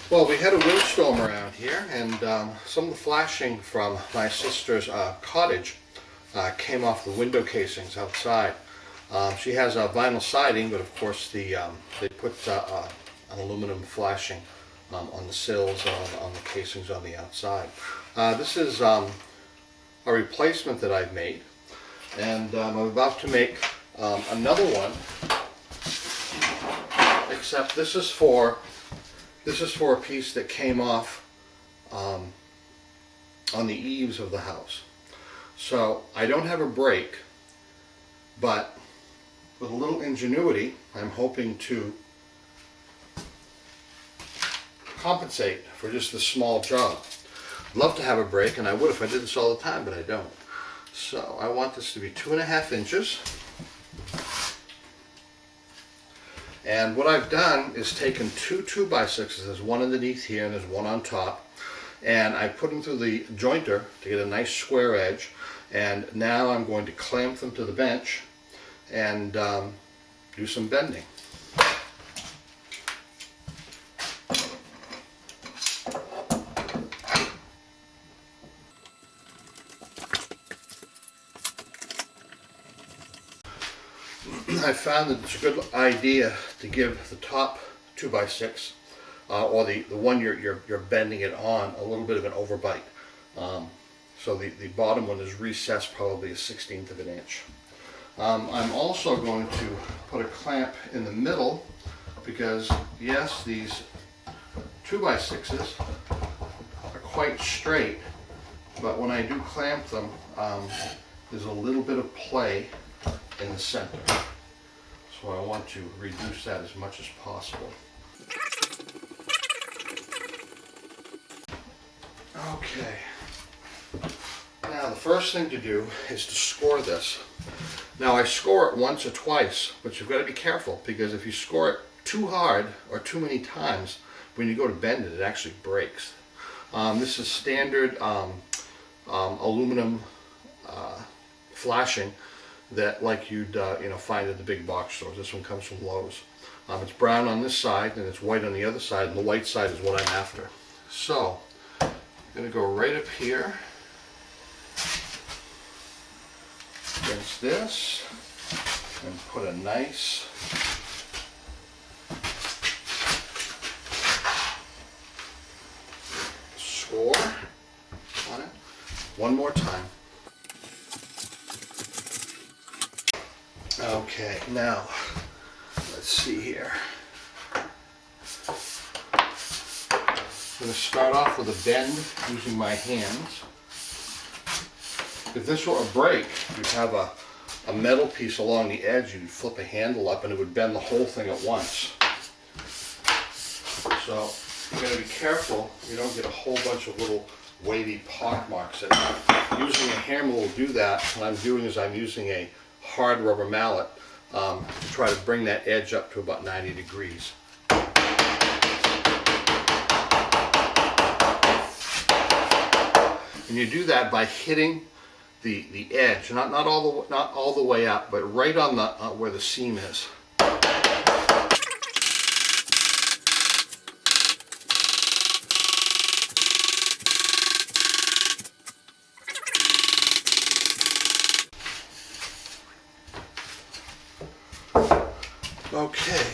Well, we had a windstorm around here, and some of the flashing from my sister's cottage came off the window casings outside. She has a vinyl siding, but of course they put an aluminum flashing on the sills and on the casings on the outside. This is a replacement that I've made, and I'm about to make another one, except this is for a piece that came off on the eaves of the house. So I don't have a brake, but with a little ingenuity, I'm hoping to compensate for just this small job. I'd love to have a brake, and I would if I did this all the time, but I don't. So I want this to be 2.5 inches. And what I've done is taken two 2x6s, there's one underneath here and there's one on top, and I put them through the jointer to get a nice square edge, and now I'm going to clamp them to the bench and do some bending. I found that it's a good idea to give the top 2x6 or the one you're bending it on a little bit of an overbite. So the bottom one is recessed probably 1/16 of an inch. I'm also going to put a clamp in the middle because yes, these 2x6s are quite straight, but when I do clamp them, there's a little bit of play in the center. So I want to reduce that as much as possible. Okay. Now the first thing to do is to score this. Now I score it once or twice, but you've got to be careful because if you score it too hard or too many times, when you go to bend it, it actually breaks. This is standard aluminum flashing that like you'd find at the big box stores. This one comes from Lowe's. It's brown on this side and it's white on the other side, and the white side is what I'm after. So I'm going to go right up here against this and put a nice score on it. One more time. Okay, now let's see here. I'm going to start off with a bend using my hands. If this were a brake, you'd have a metal piece along the edge, you'd flip a handle up and it would bend the whole thing at once. So you've got to be careful you don't get a whole bunch of little wavy pock marks. Using a hammer will do that. What I'm doing is I'm using a hard rubber mallet to try to bring that edge up to about 90 degrees. And you do that by hitting the edge, not all the way up, but right on the where the seam is. Okay,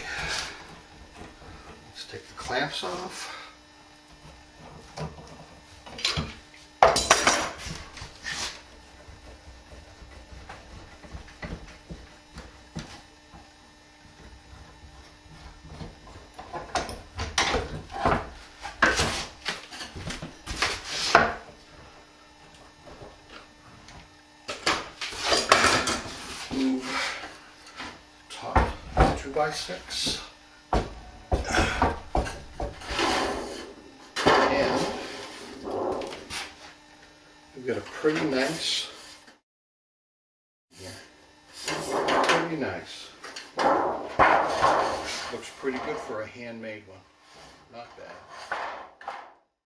let's take the clamps off. Move top 2x6. And we've got a pretty nice, pretty nice. Looks pretty good for a handmade one. Not bad.